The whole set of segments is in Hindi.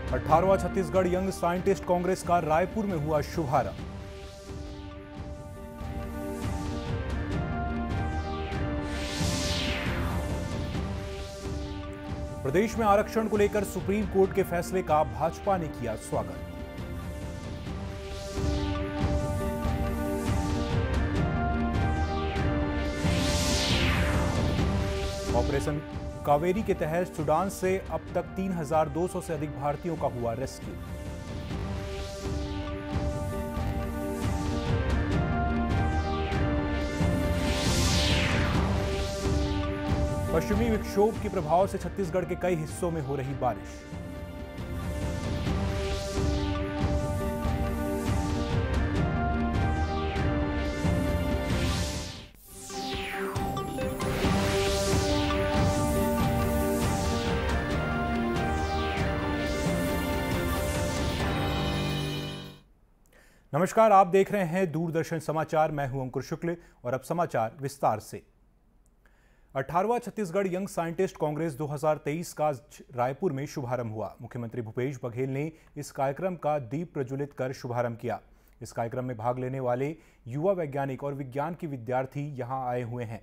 18वां छत्तीसगढ़ यंग साइंटिस्ट कांग्रेस का रायपुर में हुआ शुभारंभ। प्रदेश में आरक्षण को लेकर सुप्रीम कोर्ट के फैसले का भाजपा ने किया स्वागत। ऑपरेशन कावेरी के तहत सूडान से अब तक 3,200 से अधिक भारतीयों का हुआ रेस्क्यू। पश्चिमी विक्षोभ के प्रभाव से छत्तीसगढ़ के कई हिस्सों में हो रही बारिश। नमस्कार, आप देख रहे हैं दूरदर्शन समाचार। मैं हूं अंकुर शुक्ल और अब समाचार विस्तार से। 18वां छत्तीसगढ़ यंग साइंटिस्ट कांग्रेस 2023 का रायपुर में शुभारंभ हुआ। मुख्यमंत्री भूपेश बघेल ने इस कार्यक्रम का दीप प्रज्वलित कर शुभारंभ किया। इस कार्यक्रम में भाग लेने वाले युवा वैज्ञानिक और विज्ञान के विद्यार्थी यहां आए हुए हैं।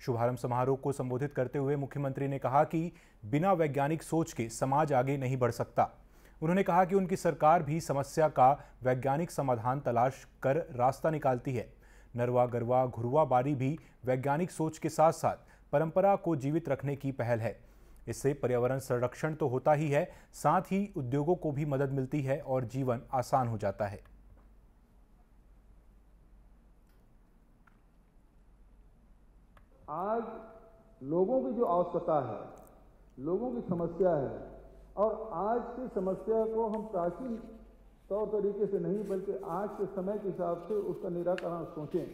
शुभारंभ समारोह को संबोधित करते हुए मुख्यमंत्री ने कहा कि बिना वैज्ञानिक सोच के समाज आगे नहीं बढ़ सकता। उन्होंने कहा कि उनकी सरकार भी समस्या का वैज्ञानिक समाधान तलाश कर रास्ता निकालती है। नरवा गरवा घुरवा बारी भी वैज्ञानिक सोच के साथ साथ परंपरा को जीवित रखने की पहल है। इससे पर्यावरण संरक्षण तो होता ही है, साथ ही उद्योगों को भी मदद मिलती है और जीवन आसान हो जाता है। आज लोगों की जो आवश्यकता है, लोगों की समस्या है, और आज की समस्या को हम प्राचीन तौर तरीके से नहीं बल्कि आज के समय के हिसाब से उसका निराकरण सोचें।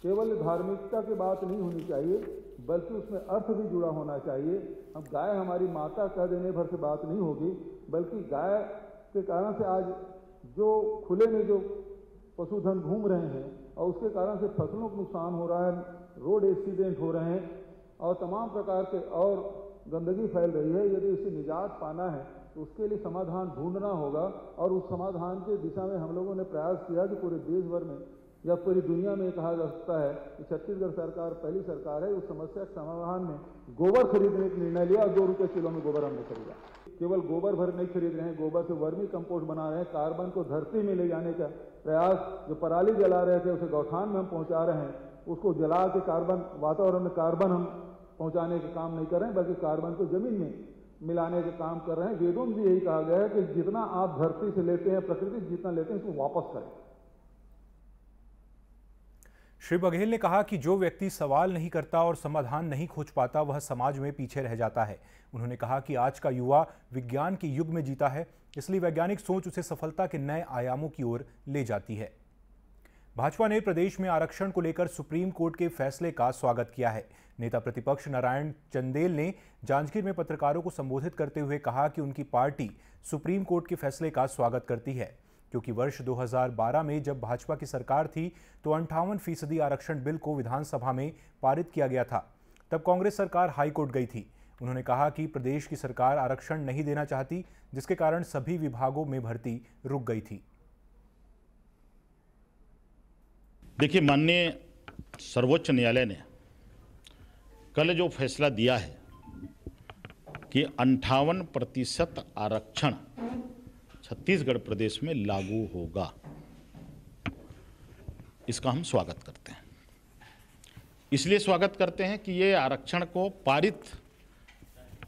केवल धार्मिकता की बात नहीं होनी चाहिए बल्कि उसमें अर्थ भी जुड़ा होना चाहिए। अब गाय हमारी माता कह देने भर से बात नहीं होगी, बल्कि गाय के कारण से आज जो खुले में जो पशुधन घूम रहे हैं और उसके कारण से फसलों को नुकसान हो रहा है, रोड एक्सीडेंट हो रहे हैं और तमाम प्रकार के और गंदगी फैल रही है। यदि इससे निजात पाना है तो उसके लिए समाधान ढूंढना होगा और उस समाधान की दिशा में हम लोगों ने प्रयास किया कि पूरे देश भर में या पूरी दुनिया में कहा जा सकता है कि छत्तीसगढ़ सरकार पहली सरकार है उस समस्या के समाधान में गोबर खरीदने का निर्णय लिया और 2 रुपये किलो में गोबर हमने खरीदा। केवल गोबर भर नहीं खरीद रहे हैं, गोबर से वर्मी कंपोस्ट बना रहे हैं, कार्बन को धरती में ले जाने का प्रयास, जो पराली जला रहे थे उसे गौठान में हम पहुँचा रहे हैं, उसको जला के कार्बन वातावरण में कार्बन हम पहुंचाने का काम नहीं कर रहे हैं बल्कि कार्बन को जमीन में मिलाने का काम कर रहे हैं। वेदों में भी यही कहा गया है कि जितना आप धरती से लेते हैं, प्रकृति से जितना लेते हैं, इसको वापस करें। श्री बघेल ने कहा कि जो व्यक्ति सवाल नहीं करता और समाधान नहीं खोज पाता वह समाज में पीछे रह जाता है। उन्होंने कहा कि आज का युवा विज्ञान के युग में जीता है, इसलिए वैज्ञानिक सोच उसे सफलता के नए आयामों की ओर ले जाती है। भाजपा ने प्रदेश में आरक्षण को लेकर सुप्रीम कोर्ट के फैसले का स्वागत किया है। नेता प्रतिपक्ष नारायण चंदेल ने जांजगीर में पत्रकारों को संबोधित करते हुए कहा कि उनकी पार्टी सुप्रीम कोर्ट के फैसले का स्वागत करती है, क्योंकि वर्ष 2012 में जब भाजपा की सरकार थी तो 58% आरक्षण बिल को विधानसभा में पारित किया गया था। तब कांग्रेस सरकार हाईकोर्ट गई थी। उन्होंने कहा कि प्रदेश की सरकार आरक्षण नहीं देना चाहती, जिसके कारण सभी विभागों में भर्ती रुक गई थी। देखिए, माननीय सर्वोच्च न्यायालय ने कल जो फैसला दिया है कि 58% आरक्षण छत्तीसगढ़ प्रदेश में लागू होगा, इसका हम स्वागत करते हैं। इसलिए स्वागत करते हैं कि ये आरक्षण को पारित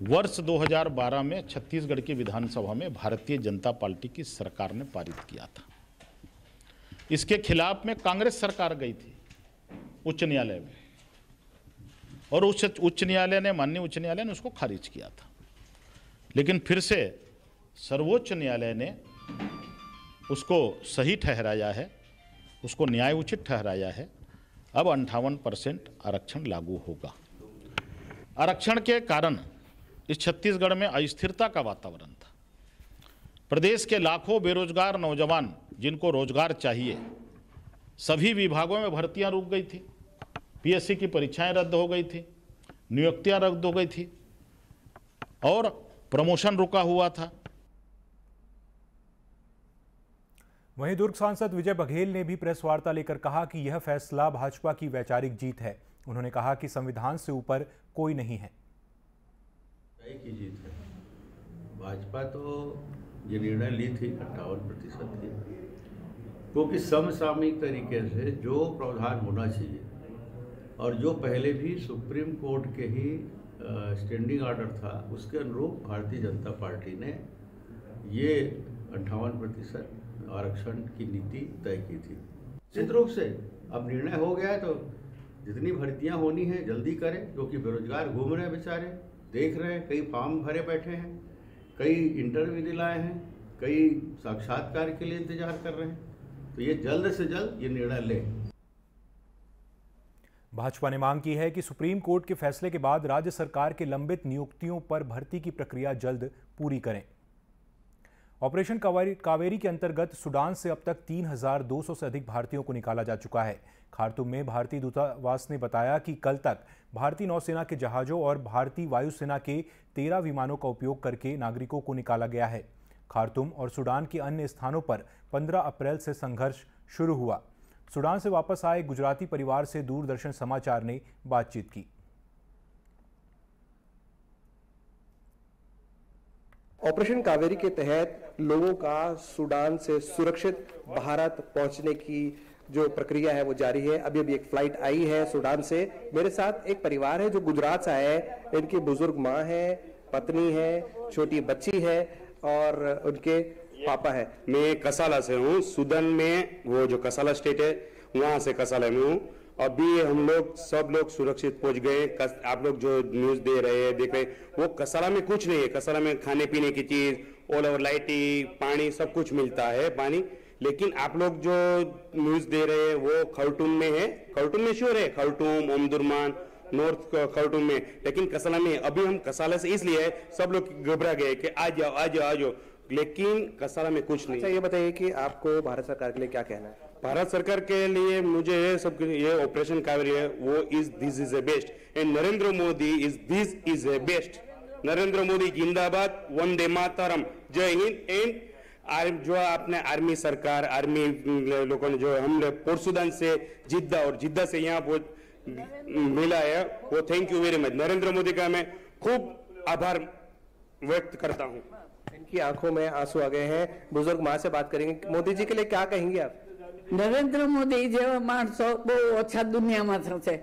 वर्ष 2012 में छत्तीसगढ़ की विधानसभा में भारतीय जनता पार्टी की सरकार ने पारित किया था। इसके खिलाफ में कांग्रेस सरकार गई थी उच्च न्यायालय में और उस उच्च न्यायालय ने, माननीय उच्च न्यायालय ने उसको खारिज किया था। लेकिन फिर से सर्वोच्च न्यायालय ने उसको सही ठहराया है, उसको न्याय उचित ठहराया है। अब 58% आरक्षण लागू होगा। आरक्षण के कारण इस छत्तीसगढ़ में अस्थिरता का वातावरण था। प्रदेश के लाखों बेरोजगार नौजवान जिनको रोजगार चाहिए, सभी विभागों में भर्तियां रुक गई थी, पीएससी की परीक्षाएं रद्द हो गई थी, नियुक्तियां रद्द हो गई थी और प्रमोशन रुका हुआ था। वहीं दुर्ग सांसद विजय बघेल ने भी प्रेस वार्ता लेकर कहा कि यह फैसला भाजपा की वैचारिक जीत है। उन्होंने कहा कि संविधान से ऊपर कोई नहीं है। की जीत है। भाजपा तो ये निर्णय ली थी 58% की, क्योंकि समसामयिक तरीके से जो प्रावधान होना चाहिए और जो पहले भी सुप्रीम कोर्ट के ही स्टैंडिंग ऑर्डर था उसके अनुरूप भारतीय जनता पार्टी ने ये 58% आरक्षण की नीति तय की थी। निश्चित रूप से अब निर्णय हो गया है तो जितनी भर्तियां होनी है जल्दी करें, क्योंकि बेरोजगार घूम रहे हैं बेचारे, देख रहे हैं, कई फॉर्म भरे बैठे हैं, कई इंटरव्यू दिलाए हैं, कई साक्षात्कार के लिए इंतजार कर रहे हैं, तो ये जल्द से जल्द ये निर्णय लें। भाजपा ने मांग की है कि सुप्रीम कोर्ट के फैसले के बाद राज्य सरकार के लंबित नियुक्तियों पर भर्ती की प्रक्रिया जल्द पूरी करें। ऑपरेशन कावेरी के अंतर्गत सूडान से अब तक 3,200 से अधिक भारतीयों को निकाला जा चुका है। खार्तूम में भारतीय दूतावास ने बताया कि कल तक भारतीय नौसेना के जहाजों और भारतीय वायुसेना के 13 विमानों का उपयोग करके नागरिकों को निकाला गया है। खार्तूम और सूडान के अन्य स्थानों पर 15 अप्रैल से संघर्ष शुरू हुआ। सूडान से वापस आए गुजराती परिवार से दूरदर्शन समाचार ने बातचीत की। ऑपरेशन कावेरी के तहत लोगों का सूडान से सुरक्षित भारत पहुंचने की जो प्रक्रिया है वो जारी है। अभी एक फ्लाइट आई है सूडान से। मेरे साथ एक परिवार है जो गुजरात से आया है। इनकी बुजुर्ग माँ है, पत्नी है, छोटी बच्ची है और उनके पापा है। मैं कसाला से हूँ। सूडान में वो जो कसाला स्टेट है वहां से कसाला में हूँ। अभी हम लोग सब लोग सुरक्षित पहुंच गए। आप लोग जो न्यूज दे रहे हैं, देख रहे हैं, वो कसाला में कुछ नहीं है। कसाला में खाने पीने की चीज, ऑल ओवर लाइटिंग, पानी सब कुछ मिलता है पानी। लेकिन आप लोग जो न्यूज दे रहे हैं वो खर्टूम में है। खर्टूम में श्योर है, खर्टूम, ओमदुर्मान, नॉर्थ खर्टूम में, लेकिन कसाला में। अभी हम कसाला से इसलिए सब लोग घबरा गए कि आ जाओ आ जाओ आ जाओ, लेकिन कसाला में कुछ नहीं। अच्छा, ये बताइए कि आपको भारत सरकार के लिए क्या कहना है? भारत सरकार के लिए मुझे ये सब, ये ऑपरेशन कावेरी है वो this is a best, and Narendra Modi this is a best. Narendra Modi जिंदाबाद, वंदे मातरम, जय हिंद। एंड जो आपने आर्मी सरकार, आर्मी लोगों ने जो हमने पोर्ट सुदान से जिद्दा और जिद्दा से यहाँ मिला है, वो thank you very much. Narendra Modi का मैं खूब आभार व्यक्त करता हूँ। इनकी आंखों में आंसू आ गए हैं। बुजुर्ग माँ से बात करेंगे। मोदी जी के लिए क्या कहेंगे आप? नरेंद्र मोदी जेवा माणसो बहु ओछा दुनियामां छे।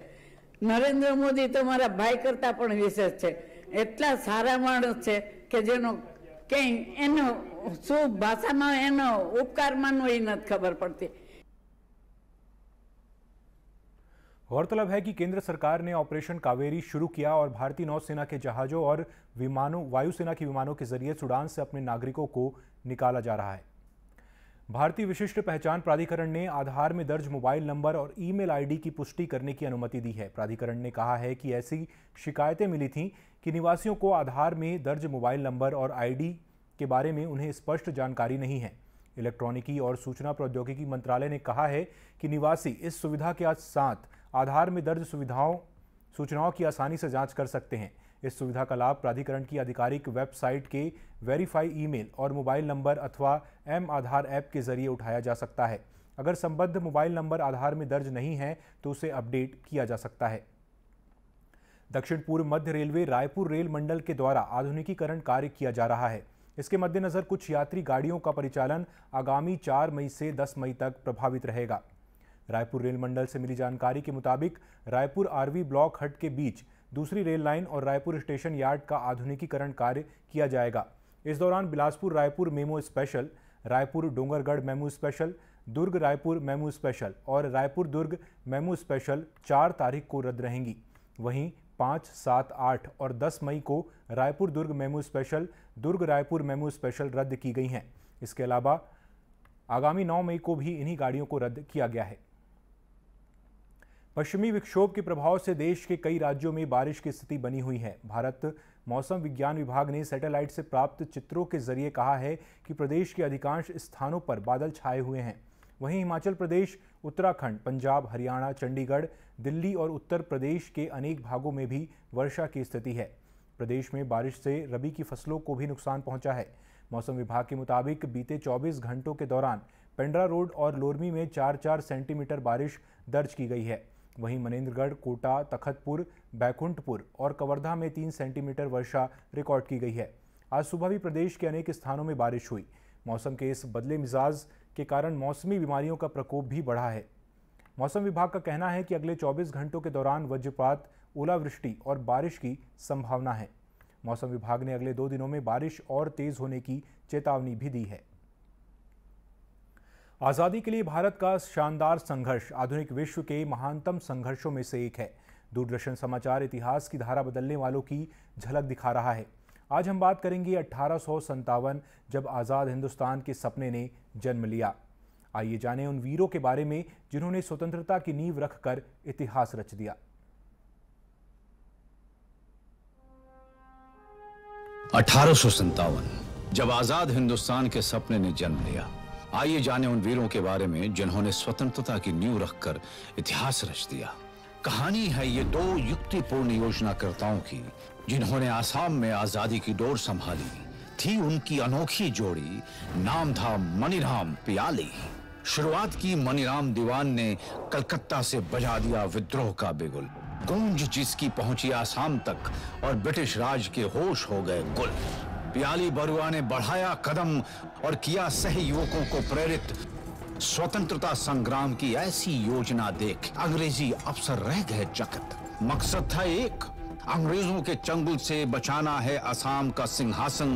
नरेंद्र मोदी तो मारा भाई करता पण विशेष छे। एटला सारा माणस छे के जेनो कई एनो शुभ भाषामां एनो उपकार मानवो ए नथी खबर पड़ती। गौरतलब है कि केंद्र सरकार ने ऑपरेशन कावेरी शुरू किया और भारतीय नौसेना के जहाजों और विमानों, वायुसेना के विमानों के जरिए सूडान से अपने नागरिकों को निकाला जा रहा है। भारतीय विशिष्ट पहचान प्राधिकरण ने आधार में दर्ज मोबाइल नंबर और ईमेल आईडी की पुष्टि करने की अनुमति दी है। प्राधिकरण ने कहा है कि ऐसी शिकायतें मिली थीं कि निवासियों को आधार में दर्ज मोबाइल नंबर और आईडी के बारे में उन्हें स्पष्ट जानकारी नहीं है। इलेक्ट्रॉनिकी और सूचना प्रौद्योगिकी मंत्रालय ने कहा है कि निवासी इस सुविधा के साथ आधार में दर्ज सूचनाओं की आसानी से जांच कर सकते हैं। इस सुविधा का लाभ प्राधिकरण की आधिकारिक वेबसाइट के वेरीफाई ईमेल और मोबाइल नंबर अथवा एम आधार ऐप के जरिए उठाया जा सकता है। अगर संबद्ध मोबाइल नंबर आधार में दर्ज नहीं है तो उसे अपडेट किया जा सकता है। दक्षिण पूर्व मध्य रेलवे रायपुर रेल मंडल के द्वारा आधुनिकीकरण कार्य किया जा रहा है। इसके मद्देनजर कुछ यात्री गाड़ियों का परिचालन आगामी 4 मई से 10 मई तक प्रभावित रहेगा। रायपुर रेल मंडल से मिली जानकारी के मुताबिक रायपुर आरवी ब्लॉक हट के बीच दूसरी रेल लाइन और रायपुर स्टेशन यार्ड का आधुनिकीकरण कार्य किया जाएगा। इस दौरान Bilaspur Raipur MEMU special, Raipur Dongargarh MEMU special, Durg Raipur MEMU special और रायपुर दुर्ग मेमो स्पेशल 4 तारीख को रद्द रहेंगी। वहीं 5, 7, 8 और 10 मई को Raipur Durg memo special, Durg Raipur MEMU special रद्द की गई हैं। इसके अलावा आगामी 9 मई को भी इन्हीं गाड़ियों को रद्द किया गया है। पश्चिमी विक्षोभ के प्रभाव से देश के कई राज्यों में बारिश की स्थिति बनी हुई है। भारत मौसम विज्ञान विभाग ने सैटेलाइट से प्राप्त चित्रों के जरिए कहा है कि प्रदेश के अधिकांश स्थानों पर बादल छाए हुए हैं। वहीं हिमाचल प्रदेश, उत्तराखंड, पंजाब, हरियाणा, चंडीगढ़, दिल्ली और उत्तर प्रदेश के अनेक भागों में भी वर्षा की स्थिति है। प्रदेश में बारिश से रबी की फसलों को भी नुकसान पहुंचा है। मौसम विभाग के मुताबिक बीते 24 घंटों के दौरान पेंड्रा रोड और लोरमी में 4-4 सेंटीमीटर बारिश दर्ज की गई है। वहीं मनेंद्रगढ़, कोटा, तखतपुर, बैकुंठपुर और कवर्धा में 3 सेंटीमीटर वर्षा रिकॉर्ड की गई है। आज सुबह भी प्रदेश के अनेक स्थानों में बारिश हुई। मौसम के इस बदले मिजाज के कारण मौसमी बीमारियों का प्रकोप भी बढ़ा है। मौसम विभाग का कहना है कि अगले 24 घंटों के दौरान वज्रपात, ओलावृष्टि और बारिश की संभावना है। मौसम विभाग ने अगले 2 दिनों में बारिश और तेज होने की चेतावनी भी दी है। आज़ादी के लिए भारत का शानदार संघर्ष आधुनिक विश्व के महानतम संघर्षों में से एक है। दूरदर्शन समाचार इतिहास की धारा बदलने वालों की झलक दिखा रहा है। आज हम बात करेंगे 1857 जब आज़ाद हिंदुस्तान के सपने ने जन्म लिया। आइए जानें उन वीरों के बारे में जिन्होंने स्वतंत्रता की नींव रखकर इतिहास रच दिया। 1857 जब आजाद हिंदुस्तान के सपने ने जन्म लिया। आइए जानें उन वीरों के बारे में जिन्होंने स्वतंत्रता की नींव रखकर इतिहास रच दिया। कहानी है ये 2 युक्तिपूर्ण योजनाकर्ताओं की जिन्होंने आसाम में आजादी की डोर संभाली। थी उनकी अनोखी जोड़ी, नाम था मनीराम पियाली। शुरुआत की मनीराम दीवान ने कलकत्ता से बजा दिया विद्रोह का बिगुल। गूंज जिसकी पहुंची आसाम तक और ब्रिटिश राज के होश हो गए गुल। पियाली बरुआ ने बढ़ाया कदम और किया सही युवकों को प्रेरित। स्वतंत्रता संग्राम की ऐसी योजना देख अंग्रेजी अफसर रह गए चकित। मकसद था एक, अंग्रेजों के चंगुल से बचाना है असम का सिंहासन।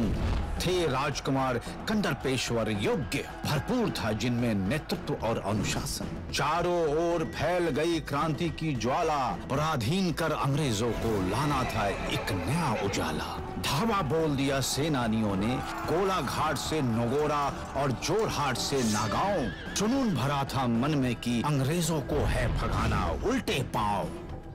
थे राजकुमार कंडर पेशवर योग्य, भरपूर था जिनमें नेतृत्व और अनुशासन। चारों ओर फैल गई क्रांति की ज्वाला, पराधीन कर अंग्रेजों को लाना था एक नया उजाला। धावा बोल दिया सेनानियों ने, कोलाघाट से नगोरा और जोरहाट से नागांव। जुनून भरा था मन में कि अंग्रेजों को है भगाना उल्टे पांव।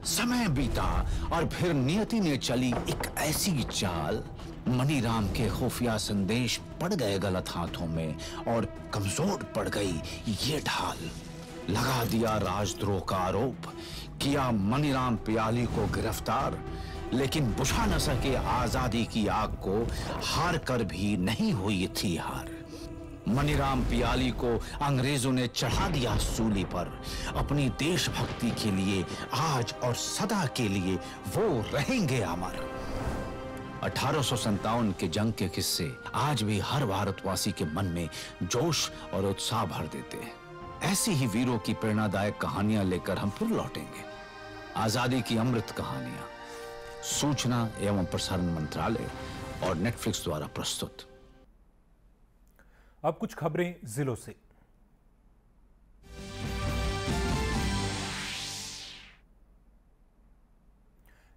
समय बीता और फिर नियति ने चली एक ऐसी चाल, मनीराम के खुफिया संदेश पड़ गए गलत हाथों में और कमजोर पड़ गई ये ढाल। लगा दिया राजद्रोह का आरोप, किया मनीराम पियाली को गिरफ्तार, लेकिन बुझा न सके आजादी की आग को, हार कर भी नहीं हुई थी हार। मनीराम पियाली को अंग्रेजों ने चढ़ा दिया सूली पर। अपनी देशभक्ति के लिए आज और सदा के लिए वो रहेंगे अमर। 1857 के जंग के किस्से आज भी हर भारतवासी के मन में जोश और उत्साह भर देते हैं। ऐसी ही वीरों की प्रेरणादायक कहानियां लेकर हम फिर लौटेंगे। आजादी की अमृत कहानियां, सूचना एवं प्रसारण मंत्रालय और नेटफ्लिक्स द्वारा प्रस्तुत। अब कुछ खबरें जिलों से।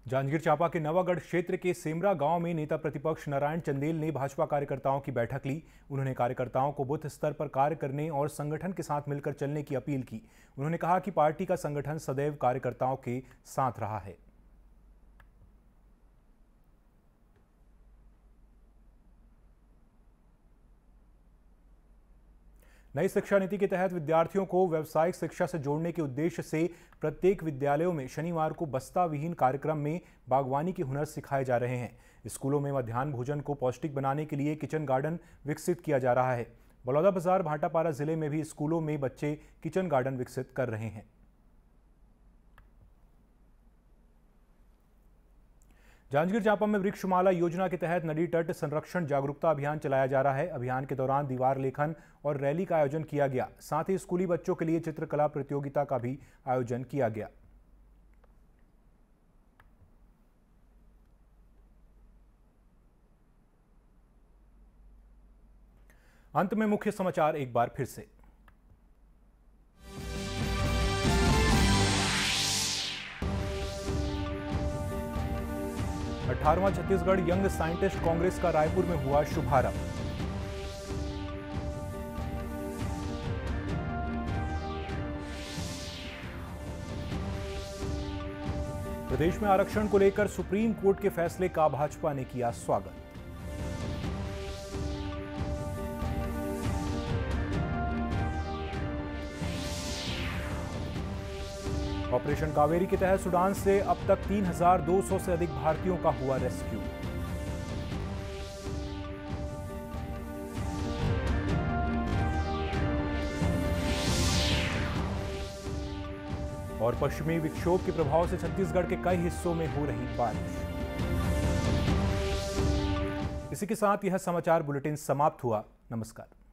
जांजगीर चांपा के नवागढ़ क्षेत्र के सेमरा गांव में नेता प्रतिपक्ष नारायण चंदेल ने भाजपा कार्यकर्ताओं की बैठक ली। उन्होंने कार्यकर्ताओं को बूथ स्तर पर कार्य करने और संगठन के साथ मिलकर चलने की अपील की। उन्होंने कहा कि पार्टी का संगठन सदैव कार्यकर्ताओं के साथ रहा है। नई शिक्षा नीति के तहत विद्यार्थियों को व्यावसायिक शिक्षा से जोड़ने के उद्देश्य से प्रत्येक विद्यालयों में शनिवार को बस्ता विहीन कार्यक्रम में बागवानी के हुनर सिखाए जा रहे हैं। स्कूलों में मध्याह्न भोजन को पौष्टिक बनाने के लिए किचन गार्डन विकसित किया जा रहा है। बलौदाबाजार, भाटापारा जिले में भी स्कूलों में बच्चे किचन गार्डन विकसित कर रहे हैं। जांजगीर चांपा में वृक्षमाला योजना के तहत नदी तट संरक्षण जागरूकता अभियान चलाया जा रहा है। अभियान के दौरान दीवार लेखन और रैली का आयोजन किया गया। साथ ही स्कूली बच्चों के लिए चित्रकला प्रतियोगिता का भी आयोजन किया गया। अंत में मुख्य समाचार एक बार फिर से। अठारहवां छत्तीसगढ़ यंग साइंटिस्ट कांग्रेस का रायपुर में हुआ शुभारंभ। प्रदेश में आरक्षण को लेकर सुप्रीम कोर्ट के फैसले का भाजपा ने किया स्वागत। ऑपरेशन कावेरी के तहत सूडान से अब तक 3,200 से अधिक भारतीयों का हुआ रेस्क्यू। और पश्चिमी विक्षोभ के प्रभाव से छत्तीसगढ़ के कई हिस्सों में हो रही बारिश। इसी के साथ यह समाचार बुलेटिन समाप्त हुआ। नमस्कार।